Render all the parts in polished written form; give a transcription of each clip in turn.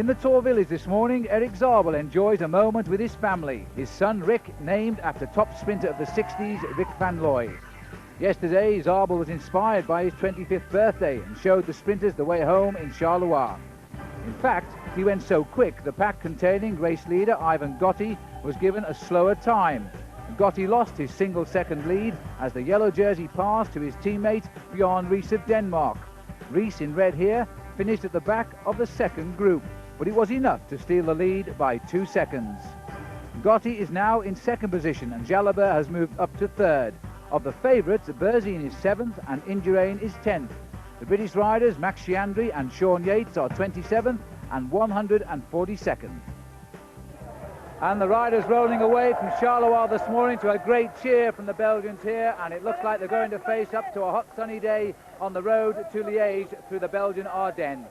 the Tour Village this morning, Erik Zabel enjoys a moment with his family. His son Rick, named after top sprinter of the 60s, Rick van Looy. Yesterday, Zabel was inspired by his 25th birthday and showed the sprinters the way home in Charleroi. In fact, he went so quick, the pack containing race leader Ivan Gotti was given a slower time. Gotti lost his single-second lead as the yellow jersey passed to his teammate Bjorn Ries of Denmark. Ries, in red here, finished at the back of the second group, but it was enough to steal the lead by 2 seconds. Gotti is now in second position and Jalabert has moved up to third. Of the favourites, Berzin is 7th and Indurain is 10th. The British riders Max Chiandri and Sean Yates are 27th and 142nd. And the riders rolling away from Charleroi this morning to a great cheer from the Belgians here, and it looks like they're going to face up to a hot sunny day on the road to Liège through the Belgian Ardennes.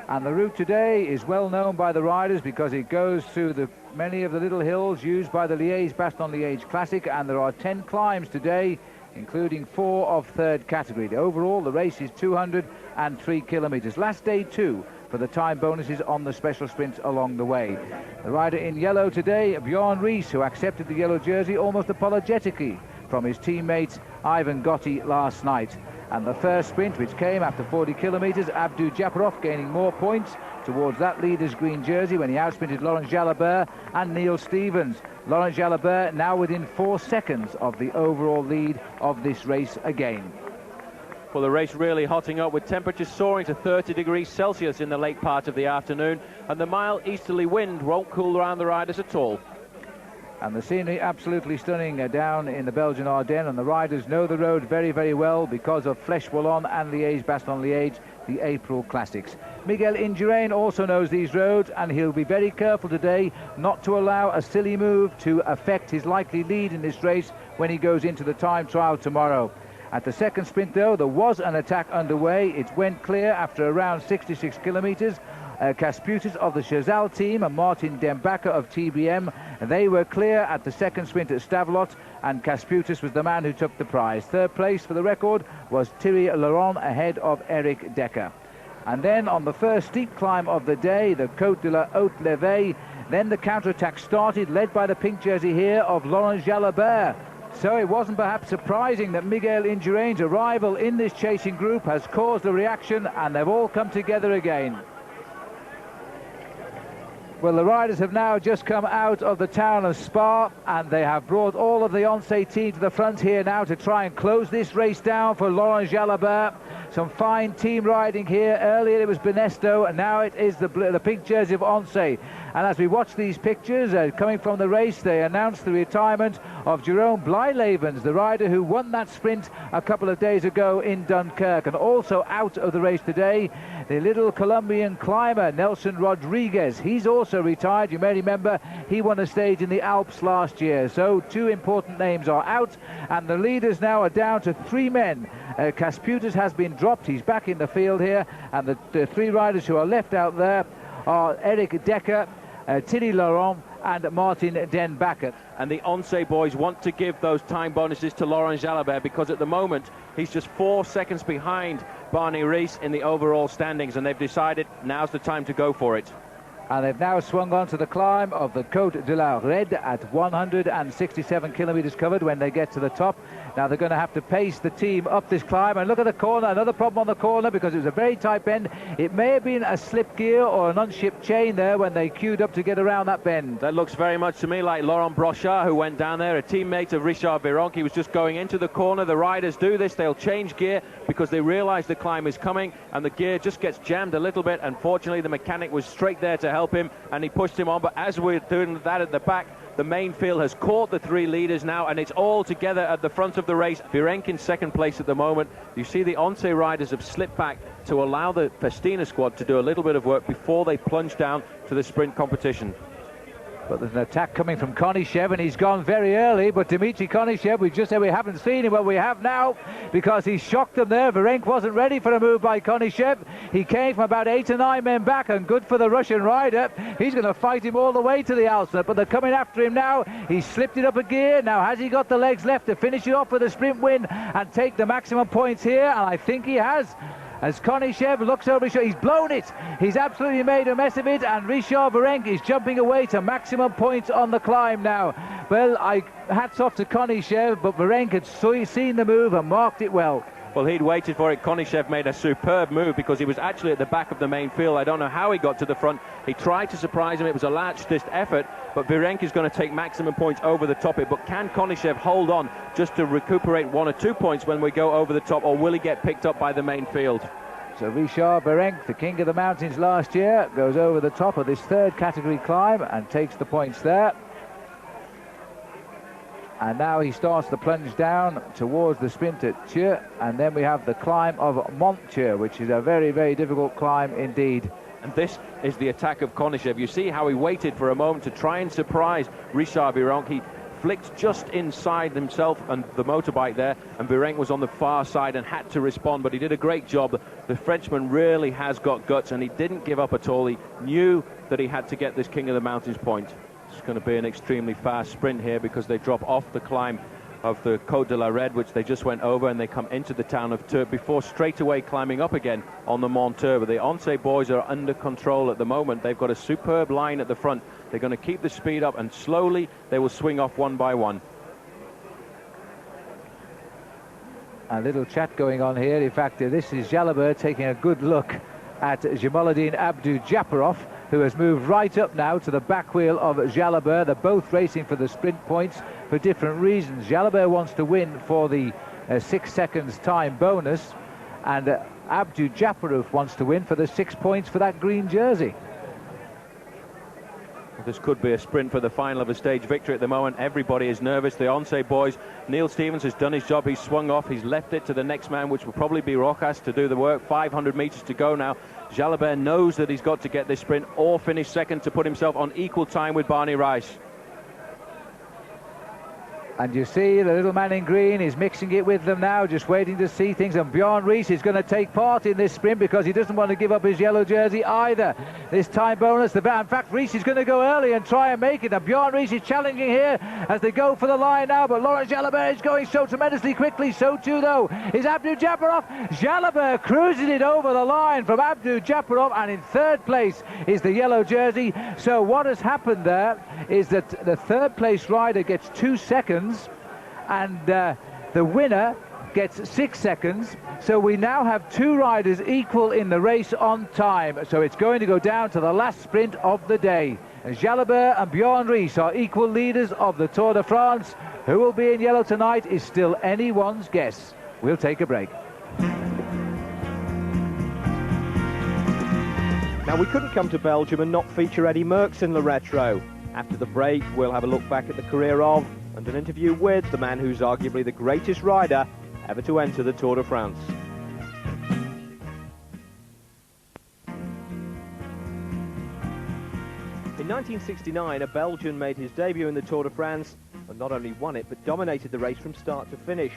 And the route today is well known by the riders because it goes through many of the little hills used by the Liège-Bastogne-Liège Classic, and there are 10 climbs today, including 4 of third category. Overall, the race is 203 kilometres. Last day too, for the time bonuses on the special sprints along the way. The rider in yellow today, Bjorn Ries, who accepted the yellow jersey almost apologetically from his teammate Ivan Gotti last night. And the first sprint, which came after 40 kilometres, Abdou Japarov gaining more points towards that leader's green jersey when he outsprinted Laurent Jalabert and Neil Stevens. Laurent Jalabert now within 4 seconds of the overall lead of this race again. Well, the race really hotting up with temperatures soaring to 30 degrees Celsius in the late part of the afternoon, and the mild easterly wind won't cool around the riders at all. And the scenery absolutely stunning down in the Belgian Ardennes, and the riders know the road very, very well because of Flèche-Wallonne and Liège-Bastogne-Liège, the April Classics. Miguel Indurain also knows these roads, and he'll be very careful today not to allow a silly move to affect his likely lead in this race when he goes into the time trial tomorrow. At the second sprint, though, there was an attack underway. It went clear after around 66 kilometres. Kasputis of the Chazal team and Martin Dembacker of TBM, they were clear at the second sprint at Stavelot, and Kasputis was the man who took the prize. Third place for the record was Thierry Laurent ahead of Eric Decker. And then on the first steep climb of the day, the Côte de la Haute-Levée, then the counter-attack started, led by the pink jersey here of Laurent Jalabert. So it wasn't perhaps surprising that Miguel Indurain's arrival in this chasing group has caused a reaction, and they've all come together again. Well, the riders have now just come out of the town of Spa, and they have brought all of the ONCE team to the front here now to try and close this race down for Laurent Jalabert. Some fine team riding here. Earlier it was Benesto, and now it is the pink jersey of ONCE. And as we watch these pictures coming from the race, they announced the retirement of Jerome Blijlevens, the rider who won that sprint a couple of days ago in Dunkirk. And also out of the race today, the little Colombian climber Nelson Rodriguez. He's also retired. You may remember he won a stage in the Alps last year. So 2 important names are out, and the leaders now are down to 3 men. Kasputis has been dropped. He's back in the field here, and the 3 riders who are left out there are Eric Decker, Thierry Laurent and Martin Den Bakker. And the ONCE boys want to give those time bonuses to Laurent Jalabert because at the moment he's just 4 seconds behind Barney Ries in the overall standings, and they've decided now's the time to go for it. And they've now swung on to the climb of the Côte de la Haute at 167 kilometres covered when they get to the top. Now they're going to have to pace the team up this climb. And look at the corner, another problem on the corner because it was a very tight bend. It may have been a slip gear or an unshipped chain there when they queued up to get around that bend. That looks very much to me like Laurent Brochard, who went down there, a teammate of Richard Virenque. He was just going into the corner. The riders do this, they'll change gear because they realise the climb is coming, and the gear just gets jammed a little bit. Unfortunately, the mechanic was straight there to help him, and he pushed him on. But as we're doing that at the back, the main field has caught the 3 leaders now, and it's all together at the front of the race. Virenque in second place at the moment. You see the ONCE riders have slipped back to allow the Festina squad to do a little bit of work before they plunge down to the sprint competition. But there's an attack coming from Konishev, and he's gone very early. But Dmitry Konishev, we just said we haven't seen him. Well, we have now, because he shocked them there. Virenque wasn't ready for a move by Konishev. He came from about 8 or 9 men back, and good for the Russian rider. He's going to fight him all the way to the Alsnap, but they're coming after him now. He slipped it up a gear. Now, has he got the legs left to finish it off with a sprint win and take the maximum points here? And I think he has. as Konishev looks over his shoulder. He's blown it. He's absolutely made a mess of it, and Richard Virenque is jumping away to maximum points on the climb now. Well, hats off to Konishev, but Virenque had seen the move and marked it well. Well, he'd waited for it. Konishev made a superb move because he was actually at the back of the main field. I don't know how he got to the front. He tried to surprise him. It was a last-ditch effort, but Virenque is going to take maximum points over the top. But can Konishev hold on just to recuperate 1 or 2 points when we go over the top, or will he get picked up by the main field? So Richard Virenque, the king of the mountains last year, goes over the top of this third category climb and takes the points there. And now he starts the plunge down towards the sprint at Thieu, and then we have the climb of Mont-Thieu, which is a very, very difficult climb indeed. And this is the attack of Konishev. You see how he waited for a moment to try and surprise Richard Virenque. He flicked just inside himself and the motorbike there, and Virenque was on the far side and had to respond, but he did a great job. The Frenchman really has got guts, and he didn't give up at all. He knew that he had to get this King of the Mountains point. It's going to be an extremely fast sprint here because they drop off the climb of the Côte de la Rede, which they just went over, and they come into the town of Thieu before straight away climbing up again on the Mont Thieu. But the Oncé boys are under control at the moment. They've got a superb line at the front. They're going to keep the speed up, and slowly they will swing off one by one. A little chat going on here. In fact, this is Jalabert taking a good look at Jamaluddin Abdou-Japarov, who has moved right up now to the back wheel of Jalabert. They're both racing for the sprint points for different reasons. Jalabert wants to win for the 6 seconds time bonus, and Abdou-Japarov wants to win for the 6 points for that green jersey. This could be a sprint for the final of a stage victory at the moment. Everybody is nervous. The Oncé boys, Neil Stevens has done his job. He's swung off. He's left it to the next man, which will probably be Rojas, to do the work. 500 metres to go now. Jalabert knows that he's got to get this sprint or finish second to put himself on equal time with Barney Rice. And you see the little man in green is mixing it with them now, just waiting to see things. And Bjorn Ries is going to take part in this sprint because he doesn't want to give up his yellow jersey either. This time bonus, in fact, Ries is going to go early and try and make it. And Bjorn Ries is challenging here as they go for the line now. But Laurent Jalabert is going so tremendously quickly. So too, though, is Abdou-Japarov. Jalabert cruising it over the line from Abdou-Japarov. And in third place is the yellow jersey. So what has happened there is that the third place rider gets 2 seconds. And the winner gets 6 seconds. So we now have 2 riders equal in the race on time. So it's going to go down to the last sprint of the day. And Jalabert and Bjorn Ries are equal leaders of the Tour de France. Who will be in yellow tonight is still anyone's guess. We'll take a break. Now, we couldn't come to Belgium and not feature Eddy Merckx in the Retro. After the break, we'll have a look back at the career of and an interview with the man who's arguably the greatest rider ever to enter the Tour de France. In 1969, a Belgian made his debut in the Tour de France and not only won it, but dominated the race from start to finish.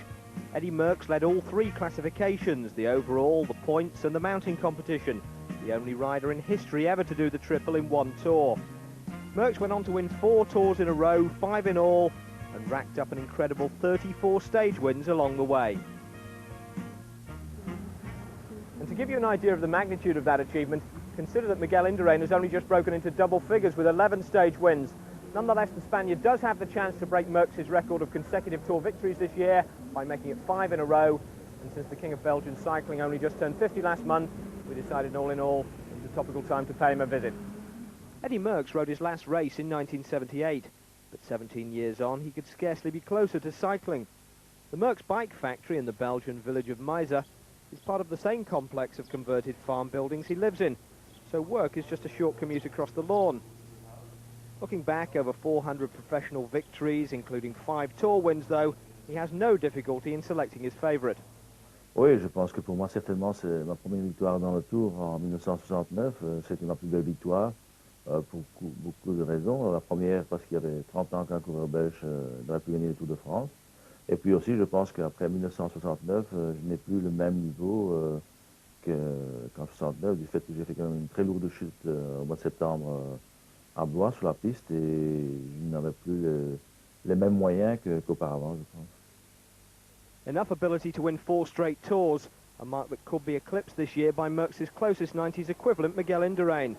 Eddy Merckx led all 3 classifications, the overall, the points and the mountain competition, the only rider in history ever to do the triple in one tour. Merckx went on to win 4 tours in a row, 5 in all, and racked up an incredible 34 stage wins along the way. And to give you an idea of the magnitude of that achievement, consider that Miguel Indurain has only just broken into double figures with 11 stage wins. Nonetheless, the Spaniard does have the chance to break Merckx's record of consecutive Tour victories this year by making it 5 in a row. And since the King of Belgian cycling only just turned 50 last month, we decided all in all it was a topical time to pay him a visit. Eddy Merckx rode his last race in 1978. But 17 years on, he could scarcely be closer to cycling. The Merckx bike factory in the Belgian village of Meise is part of the same complex of converted farm buildings he lives in, so work is just a short commute across the lawn. Looking back over 400 professional victories, including 5 Tour wins though, he has no difficulty in selecting his favourite. Oui, je pense que pour moi, certainement, c'est ma première victoire dans le Tour en 1969. C'était ma plus belle victoire. Pour beaucoup de raisons. La première, parce qu'il y avait 30 ans qu'un coureur belge n'aurait pu gagner le Tour de France. Et puis aussi, je pense qu'après 1969, je n'ai plus le même niveau qu'en 69, du fait que j'ai fait quand même une très lourde chute au mois de septembre à Blois, sur la piste, et je n'avais plus les mêmes moyens qu'auparavant, je pense. Enough ability to win 4 straight tours, a mark that could be eclipsed this year by Merckx's closest 90s equivalent, Miguel Indurain.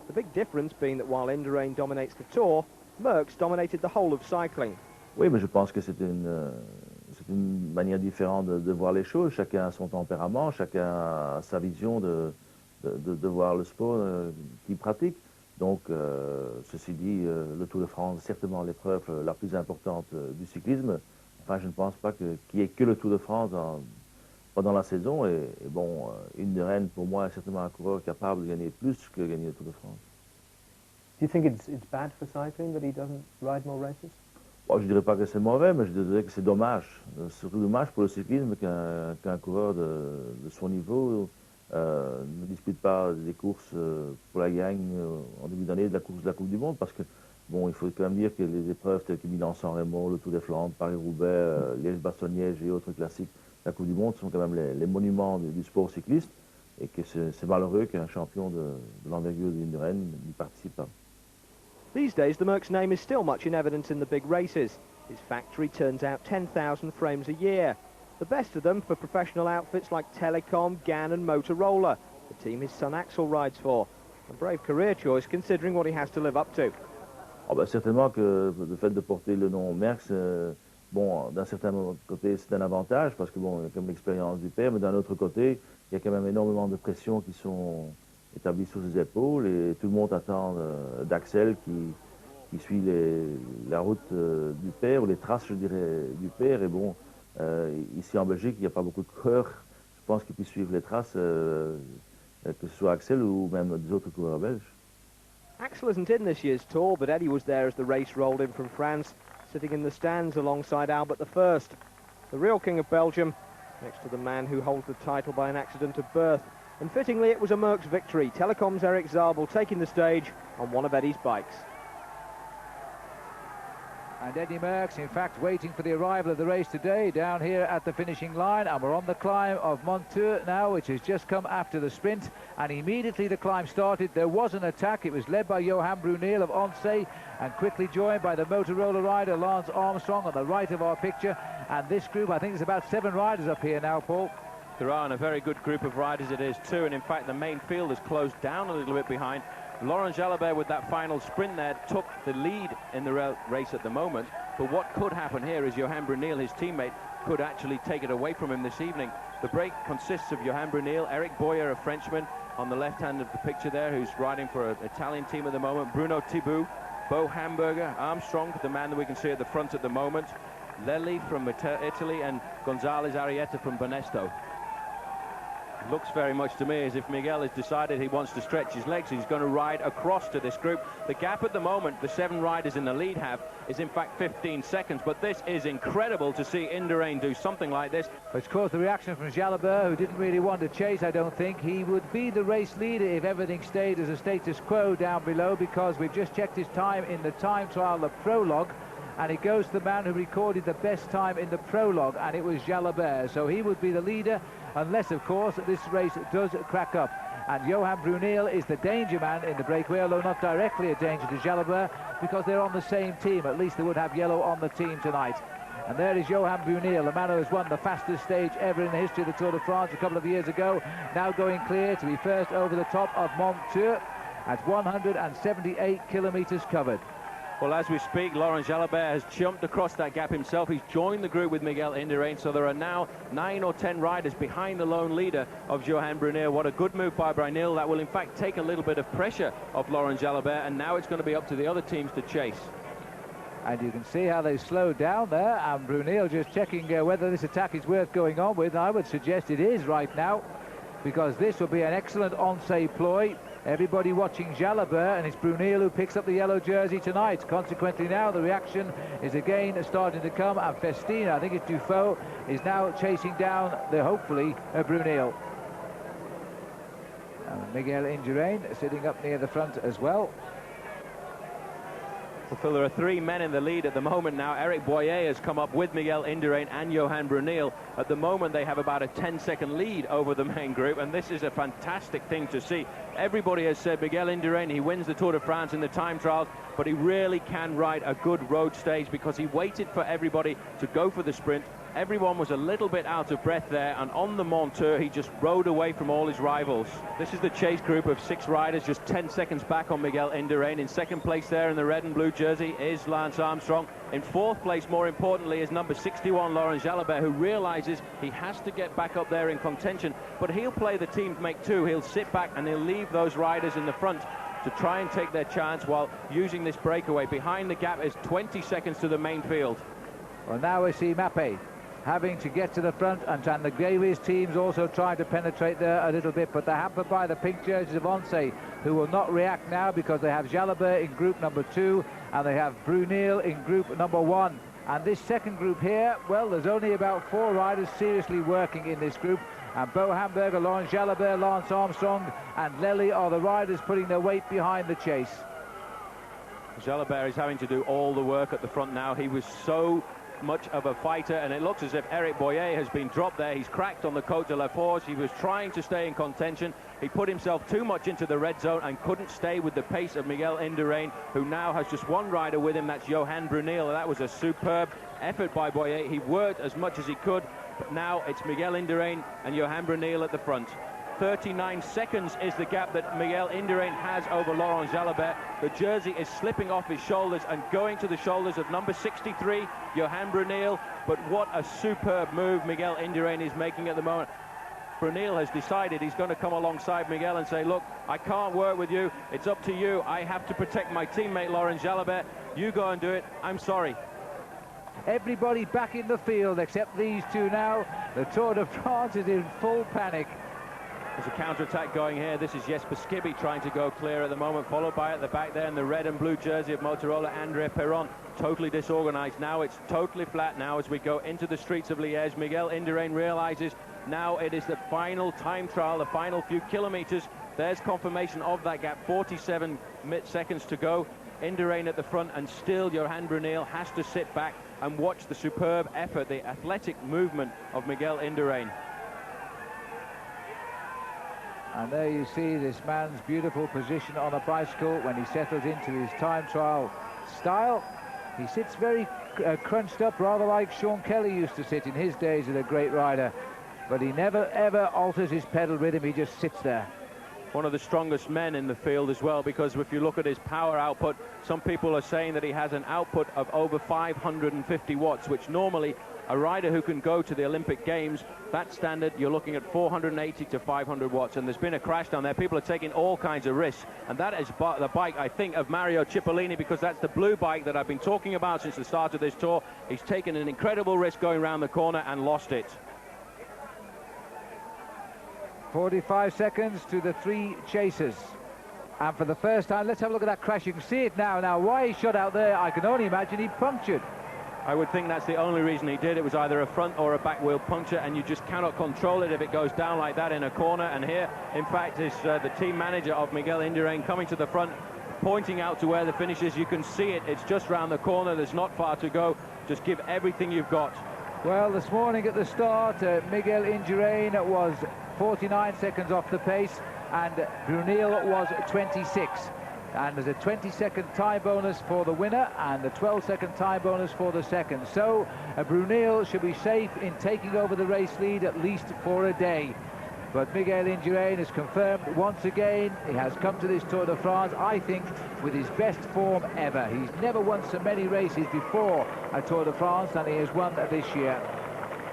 The big difference being that while Indurain dominates the Tour, Merckx dominated the whole of cycling. Oui, mais je pense que c'est une manière différente de voir les choses. Chacun a son tempérament, chacun a sa vision de voir le sport qu'il pratique. Donc, ceci dit, le Tour de France est certainement l'épreuve la plus importante du cyclisme. Enfin, je ne pense pas qu'il n'y ait que le Tour de France pendant la saison. Et bon, Indurain, pour moi, est certainement un coureur capable de gagner plus que gagner le Tour de France. Do you think it's bad for cycling that he doesn't ride more races? Bon, je ne dirais pas que c'est mauvais, mais je dirais que c'est dommage. Surtout dommage pour le cyclisme qu'un coureur de son niveau ne dispute pas des courses pour la gagne en début d'année de la course de la Coupe du Monde, parce que, bon, il faut quand même dire que les épreuves telles que Milan-San Remo, le Tour des Flandres, Paris-Roubaix, Liège-Bastogne-Liège et autres classiques de la Coupe du Monde sont quand même les monuments du sport cycliste, et que c'est malheureux qu'un champion de l'envergure d'Indurain n'y participe pas. These days, the Merckx name is still much in evidence in the big races. His factory turns out 10,000 frames a year. The best of them for professional outfits like Telecom, GAN and Motorola, the team his son Axel rides for. A brave career choice considering what he has to live up to. Oh ben, certainement que le fait de porter le nom Merckx, bon, d'un certain côté, c'est un avantage, parce que bon, il y a quand même l'expérience du père, mais d'un autre côté, il y a quand même énormément de pression qui sont établi sur ses épaules, et tout le monde attend d'Axel qui suit la route du père, ou les traces, je dirais, du père. Et bon, ici en Belgique, il n'y a pas beaucoup de coureurs, je pense, qui puissent suivre les traces, que ce soit Axel ou même des autres coureurs belges. Axel isn't in this year's Tour, but Eddie was there as the race rolled in from France, sitting in the stands alongside Albert I, the real king of Belgium, next to the man who holds the title by an accident of birth. And fittingly, it was a Merckx victory. Telecom's Erik Zabel taking the stage on one of Eddie's bikes. And Eddie Merckx, in fact, waiting for the arrival of the race today down here at the finishing line. And we're on the climb of Montour now, which has just come after the sprint. And immediately the climb started, there was an attack. It was led by Johan Bruneel of Once and quickly joined by the Motorola rider Lance Armstrong on the right of our picture. And this group, I think there's about 7 riders up here now, Paul. There are, and a very good group of riders it is too, and in fact the main field has closed down a little bit behind. Laurent Jalabert with that final sprint there took the lead in the race at the moment, but what could happen here is Johan Bruneel, his teammate, could actually take it away from him this evening. The break consists of Johan Bruneel, Eric Boyer, a Frenchman, on the left hand of the picture there, who's riding for an Italian team at the moment, Bruno Thibault, Bo Hamburger, Armstrong, the man that we can see at the front at the moment, Lelli from Italy, and Gonzalez Arieta from Banesto. Looks very much to me as if Miguel has decided he wants to stretch his legs. He's going to ride across to this group. The gap at the moment, the 7 riders in the lead have, is in fact 15 seconds. But this is incredible to see Indurain do something like this. Which caused the reaction from Jalabert, who didn't really want to chase, I don't think. He would be the race leader if everything stayed as a status quo down below, because we've just checked his time in the time trial, the prologue. And it goes to the man who recorded the best time in the prologue, and it was Jalabert. So he would be the leader, unless, of course, this race does crack up. And Johan Bruneel is the danger man in the breakaway, although not directly a danger to Jalabert, because they're on the same team. At least they would have yellow on the team tonight. And there is Johan Bruneel, the man who has won the fastest stage ever in the history of the Tour de France a couple of years ago, now going clear to be first over the top of Montour at 178 kilometres covered. Well, as we speak, Laurent Jalabert has jumped across that gap himself. He's joined the group with Miguel Indurain, so there are now 9 or 10 riders behind the lone leader of Johan Bruneel. What a good move by Bruneel. That will, in fact, take a little bit of pressure off Laurent Jalabert, and now it's going to be up to the other teams to chase. And you can see how they slowed down there, and Bruneel just checking whether this attack is worth going on with. I would suggest it is right now, because this will be an excellent Once ploy. Everybody watching Jalabert, and it's Bruneel who picks up the yellow jersey tonight. Consequently now the reaction is again starting to come, and Festina, I think it's Dufault, is now chasing down the hopefully Bruneel. And Miguel Indurain sitting up near the front as well. Well, Phil, there are 3 men in the lead at the moment now. Eric Boyer has come up with Miguel Indurain and Johan Bruneel. At the moment, they have about a 10-second lead over the main group, and this is a fantastic thing to see. Everybody has said Miguel Indurain, he wins the Tour de France in the time trials, but he really can ride a good road stage because he waited for everybody to go for the sprint. Everyone was a little bit out of breath there, and on the Monteur he just rode away from all his rivals. This is the chase group of 6 riders, just 10 seconds back on Miguel Indurain. In second place there in the red and blue jersey is Lance Armstrong. In fourth place, more importantly, is number 61 Laurent Jalabert, who realizes he has to get back up there in contention, but he'll play the team make two. He'll sit back and he'll leave those riders in the front to try and take their chance while using this breakaway. Behind the gap is 20 seconds to the main field. Well, now we see Mappé having to get to the front, and the Davies teams also trying to penetrate there a little bit, but they're hampered by the pink jerseys of Once, who will not react now because they have Jalabert in group number 2 and they have Brunel in group number 1. And this second group here, well, there's only about 4 riders seriously working in this group, and Bo Hamburger, Laurent Jalabert, Lance Armstrong and Lely are the riders putting their weight behind the chase. Jalabert is having to do all the work at the front now. He was so much of a fighter, and it looks as if Eric Boyer has been dropped there. He's cracked on the Côte de la Forge. He was trying to stay in contention. He put himself too much into the red zone and couldn't stay with the pace of Miguel Indurain, who now has just one rider with him. That's Johan Brunel. That was a superb effort by Boyer. He worked as much as he could, but now it's Miguel Indurain and Johan Brunel at the front. 39 seconds is the gap that Miguel Indurain has over Laurent Jalabert. The jersey is slipping off his shoulders and going to the shoulders of number 63, Johan Brunel. But what a superb move Miguel Indurain is making at the moment. Brunel has decided he's going to come alongside Miguel and say, look, I can't work with you. It's up to you. I have to protect my teammate Laurent Jalabert. You go and do it. I'm sorry. Everybody back in the field except these two now. The Tour de France is in full panic. There's a counter-attack going here. This is Jesper Skibby trying to go clear at the moment, followed by at the back there in the red and blue jersey of Motorola, André Perron. Totally disorganized. Now it's totally flat now as we go into the streets of Liège. Miguel Indurain realizes now it is the final time trial, the final few kilometers. There's confirmation of that gap, 47 seconds to go. Indurain at the front, and still Johan Brunel has to sit back and watch the superb effort, the athletic movement of Miguel Indurain. And there you see this man's beautiful position on a bicycle when he settles into his time trial style. He sits very crunched up, rather like Sean Kelly used to sit in his days as a great rider. But he never, ever alters his pedal rhythm. He just sits there. One of the strongest men in the field as well, because if you look at his power output, some people are saying that he has an output of over 550 watts, which normally a rider who can go to the Olympic Games, that standard, you're looking at 480 to 500 watts. And there's been a crash down there. People are taking all kinds of risks. And that is the bike, I think, of Mario Cipollini, because that's the blue bike that I've been talking about since the start of this tour. He's taken an incredible risk going around the corner and lost it. 45 seconds to the 3 chasers. And for the first time, let's have a look at that crash. You can see it now. Now, why he shot out there, I can only imagine he punctured. I would think that's the only reason he did. It was either a front or a back wheel puncture, and you just cannot control it if it goes down like that in a corner. And here, in fact, is the team manager of Miguel Indurain coming to the front, pointing out to where the finish is. You can see it. It's just round the corner. There's not far to go. Just give everything you've got. Well, this morning at the start, Miguel Indurain was 49 seconds off the pace, and Brunel was 26. And there's a 20-second time bonus for the winner and a 12-second time bonus for the second. So Brunel should be safe in taking over the race lead at least for a day. But Miguel Indurain has confirmed once again he has come to this Tour de France, I think, with his best form ever. He's never won so many races before a Tour de France than he has won this year.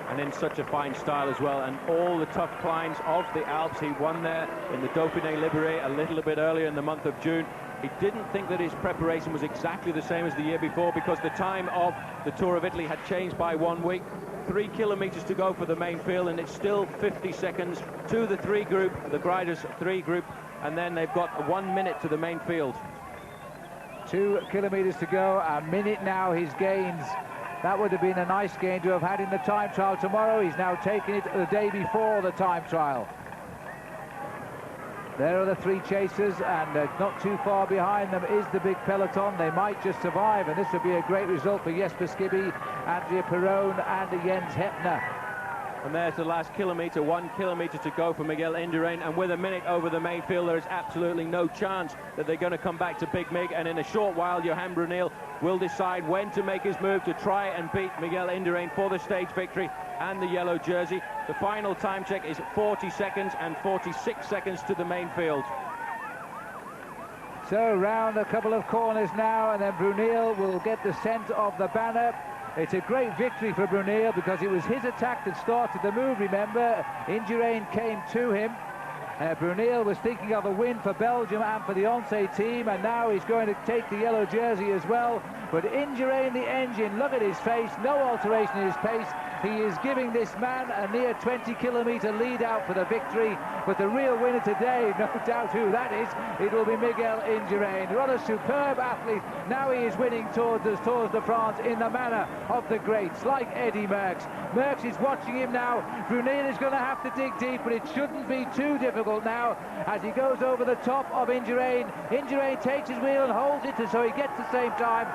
And in such a fine style as well, and all the tough climbs of the Alps. He won there in the Dauphiné Libéré a little bit earlier in the month of June. He didn't think that his preparation was exactly the same as the year before, because the time of the Tour of Italy had changed by 1 week. 3 kilometers to go for the main field, and it's still 50 seconds to the 3 group, the riders 3 group, and then they've got 1 minute to the main field. 2 kilometers to go, a minute now his gains. That would have been a nice gain to have had in the time trial tomorrow. He's now taken it the day before the time trial. There are the 3 chasers, and not too far behind them is the big peloton. They might just survive, and this would be a great result for Jesper Skibby, Andrea Perron and Jens Heppner. And there's the last kilometre, 1 kilometre to go for Miguel Indurain, and with a minute over the main field, there is absolutely no chance that they're going to come back to Big Mig, and in a short while, Johan Bruneel will decide when to make his move to try and beat Miguel Indurain for the stage victory and the yellow jersey. The final time check is 40 seconds and 46 seconds to the main field. So round a couple of corners now, and then Bruneel will get the centre of the banner. It's a great victory for Bruneel because it was his attack that started the move, remember. Indurain came to him. Bruneel was thinking of a win for Belgium and for the Once team, and now he's going to take the yellow jersey as well. But Indurain, the engine, look at his face, no alteration in his pace. He is giving this man a near 20-kilometre lead out for the victory. But the real winner today, no doubt who that is, it will be Miguel Indurain. What a superb athlete. Now he is winning Tours de France in the manner of the greats, like Eddie Merckx. Merckx is watching him now. Bruneel is going to have to dig deep, but it shouldn't be too difficult now as he goes over the top of Indurain. Indurain takes his wheel and holds it so he gets the same time.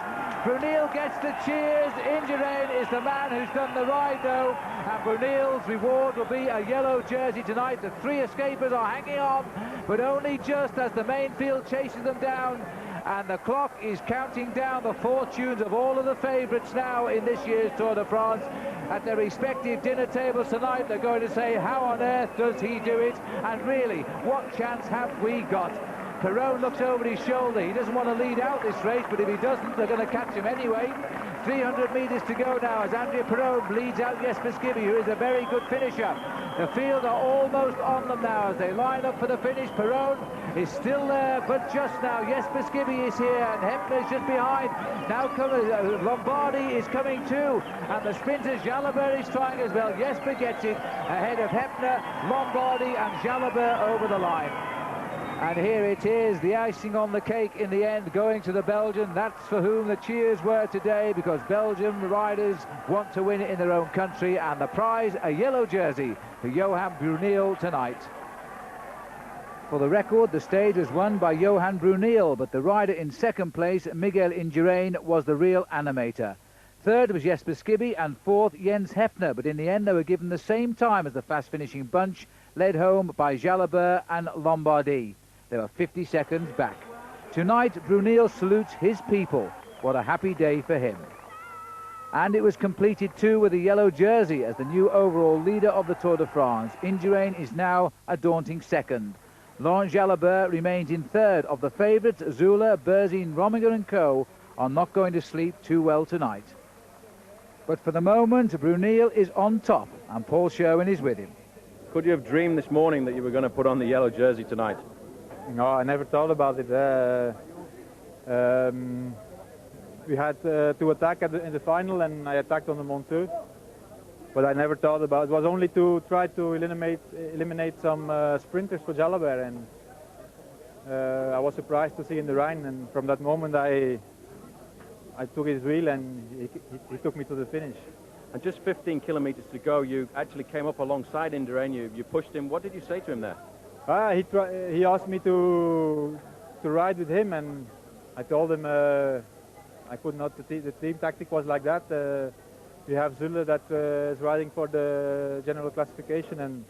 Bruneel gets the cheers. Indurain is the man who's done the ride though, and Bruneel's reward will be a yellow jersey tonight. The three escapers are hanging on, but only just as the main field chases them down, and the clock is counting down the fortunes of all of the favourites now in this year's Tour de France. At their respective dinner tables tonight, they're going to say, how on earth does he do it? And really, what chance have we got? Perron looks over his shoulder. He doesn't want to lead out this race, but if he doesn't, they're going to catch him anyway. 300 metres to go now as Andrea Perron bleeds out Jesper Skibby, who is a very good finisher. The field are almost on them now as they line up for the finish. Perron is still there, but just now Jesper Skibby is here, and Hepner is just behind. Now Lombardi is coming too, and the sprinters, Jalabert is trying as well. Jesper gets it ahead of Hepner, Lombardi and Jalabert over the line. And here it is, the icing on the cake in the end, going to the Belgian. That's for whom the cheers were today, because Belgium riders want to win it in their own country, and the prize, a yellow jersey for Johan Bruneel tonight. For the record, the stage was won by Johan Bruneel, but the rider in second place, Miguel Indurain, was the real animator. Third was Jesper Skibby, and fourth, Jens Hepner, but in the end they were given the same time as the fast-finishing bunch, led home by Jalabert and Lombardi. They were 50 seconds back. Tonight, Bruneel salutes his people. What a happy day for him. And it was completed too with a yellow jersey as the new overall leader of the Tour de France. Indurain is now a daunting second. Laurent Jalabert remains in third. Of the favourites, Zula, Berzin, Rominger and co. are not going to sleep too well tonight. But for the moment, Bruneel is on top, and Paul Sherwin is with him. Could you have dreamed this morning that you were going to put on the yellow jersey tonight? No, I never thought about it. We had to attack in the final, and I attacked on the Monteur. But I never thought about it. It was only to try to eliminate some sprinters for Jalabert, and I was surprised to see Indurain. And from that moment, I took his wheel, and he took me to the finish. And just 15 kilometres to go, you actually came up alongside Indurain. You pushed him. What did you say to him there? He asked me to ride with him, and I told him I could not. The team tactic was like that. We have Zule that is riding for the general classification, and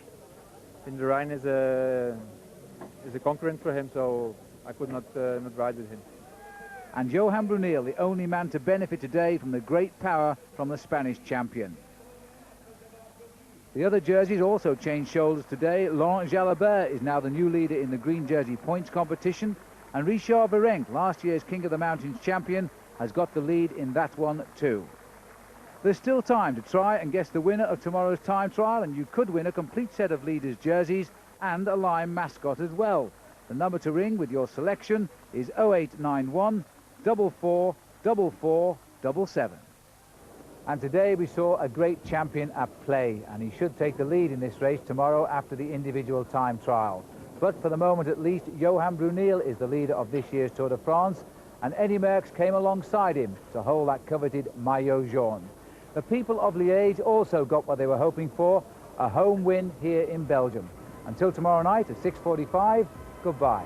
Indurain is a concurrent for him, so I could not ride with him. And Johan Bruneel, the only man to benefit today from the great power from the Spanish champion. The other jerseys also changed shoulders today. Laurent Jalabert is now the new leader in the green jersey points competition, and Richard Virenque, last year's King of the Mountains champion, has got the lead in that one too. There's still time to try and guess the winner of tomorrow's time trial, and you could win a complete set of leaders' jerseys and a Lime mascot as well. The number to ring with your selection is 0891 44 44 77. And today we saw a great champion at play, and he should take the lead in this race tomorrow after the individual time trial. But for the moment at least, Johan Bruneel is the leader of this year's Tour de France, and Eddie Merckx came alongside him to hold that coveted maillot jaune. The people of Liège also got what they were hoping for, a home win here in Belgium. Until tomorrow night at 6:45, goodbye.